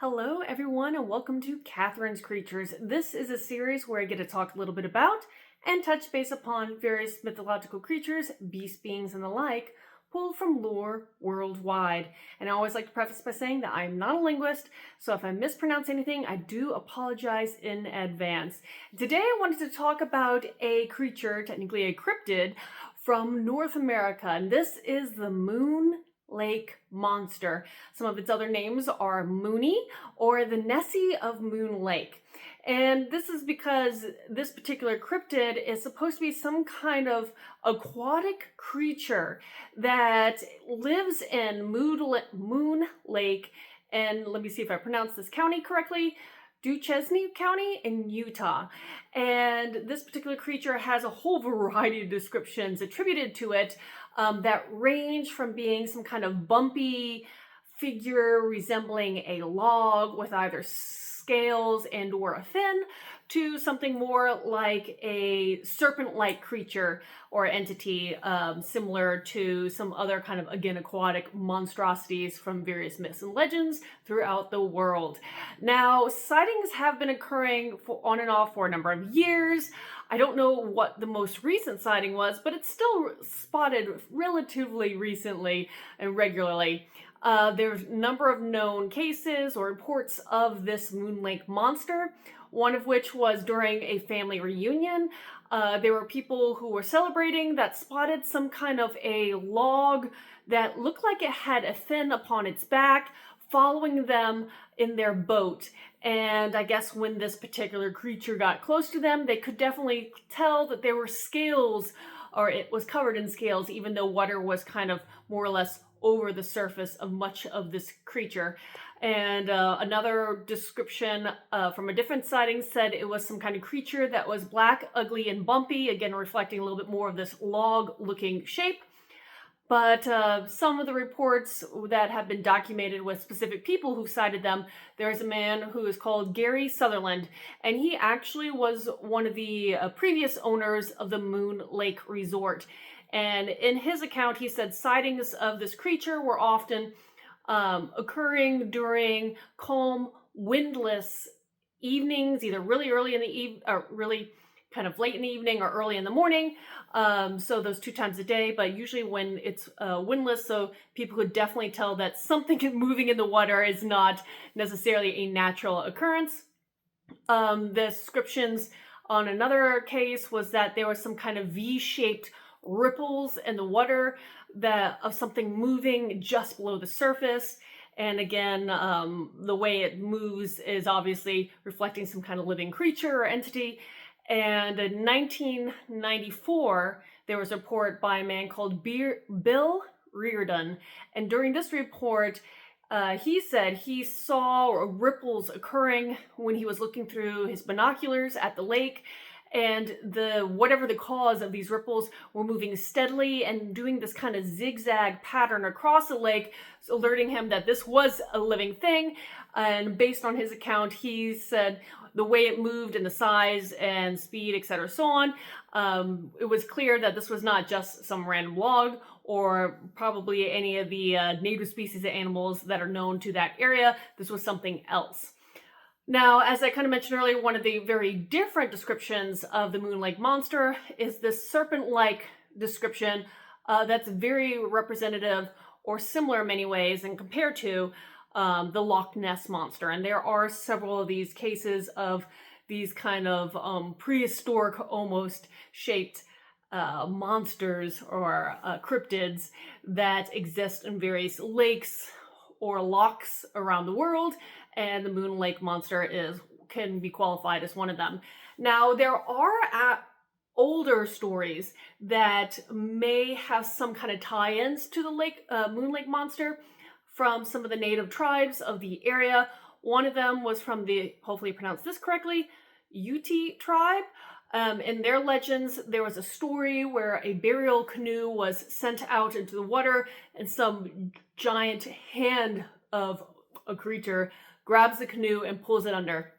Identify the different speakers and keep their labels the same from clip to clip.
Speaker 1: Hello, everyone, and welcome to Katharine's Creatures. This is a series where I get to talk a little bit about and touch base upon various mythological creatures, beast beings, and the like, pulled from lore worldwide. And I always like to preface by saying that I'm not a linguist, so if I mispronounce anything, I do apologize in advance. Today I wanted to talk about a creature, technically a cryptid, from North America, and this is the Moon Lake Monster. Some of its other names are Mooney or the Nessie of Moon Lake. And this is because this particular cryptid is supposed to be some kind of aquatic creature that lives in Moon Lake, and let me see if I pronounce this county correctly, Duchesne County in Utah. And this particular creature has a whole variety of descriptions attributed to it that range from being some kind of bumpy figure resembling a log with either scales and or a fin, to something more like a serpent-like creature or entity similar to some other kind of, again, aquatic monstrosities from various myths and legends throughout the world. Now, sightings have been occurring on and off for a number of years. I don't know what the most recent sighting was, but it's still spotted relatively recently and regularly. There's a number of known cases or reports of this Moon Lake monster, one of which was during a family reunion. There were people who were celebrating that spotted some kind of a log that looked like it had a fin upon its back following them in their boat. And I guess when this particular creature got close to them, they could definitely tell that there were scales, or it was covered in scales, even though water was kind of more or less over the surface of much of this creature. And another description from a different sighting said it was some kind of creature that was black, ugly, and bumpy, again reflecting a little bit more of this log-looking shape. But some of the reports that have been documented with specific people who cited them, there's a man who is called Gary Sutherland, and he actually was one of the previous owners of the Moon Lake Resort. And in his account, he said sightings of this creature were often occurring during calm, windless evenings, either really early in the evening or really kind of late in the evening or early in the morning. So those 2 times a day, but usually when it's windless, so people could definitely tell that something moving in the water is not necessarily a natural occurrence. The descriptions on another case was that there was some kind of V-shaped ripples in the water of something moving just below the surface. And again, the way it moves is obviously reflecting some kind of living creature or entity. And in 1994, there was a report by a man called Bill Reardon. And during this report, he said he saw ripples occurring when he was looking through his binoculars at the lake. And whatever the cause of these ripples were moving steadily and doing this kind of zigzag pattern across the lake, alerting him that this was a living thing. And based on his account, he said the way it moved and the size and speed, etc., so on, it was clear that this was not just some random log or probably any of the native species of animals that are known to that area. This was something else. Now, as I kind of mentioned earlier, one of the very different descriptions of the Moon Lake Monster is this serpent-like description that's very representative or similar in many ways and compared to the Loch Ness Monster. And there are several of these cases of these kind of prehistoric almost shaped monsters or cryptids that exist in various lakes or lochs around the world, and the Moon Lake Monster can be qualified as one of them. Now, there are older stories that may have some kind of tie-ins to the Moon Lake Monster from some of the native tribes of the area. One of them was from the, hopefully I pronounced this correctly, Ute tribe. In their legends, there was a story where a burial canoe was sent out into the water and some giant hand of a creature grabs the canoe and pulls it under.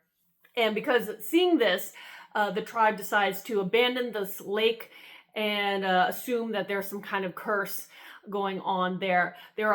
Speaker 1: And because seeing this, the tribe decides to abandon this lake and assume that there's some kind of curse going on there. There are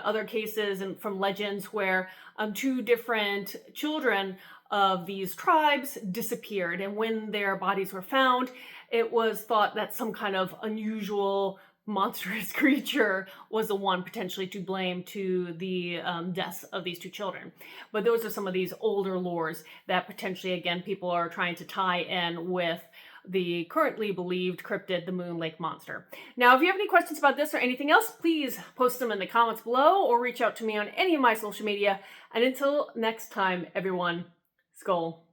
Speaker 1: other cases and from legends where two different children of these tribes disappeared, and when their bodies were found, it was thought that some kind of unusual monstrous creature was the one potentially to blame to the deaths of these two children. But those are some of these older lores that potentially, again, people are trying to tie in with the currently believed cryptid, the Moon Lake Monster. Now, if you have any questions about this or anything else, please post them in the comments below or reach out to me on any of my social media. And until next time, everyone, Skull.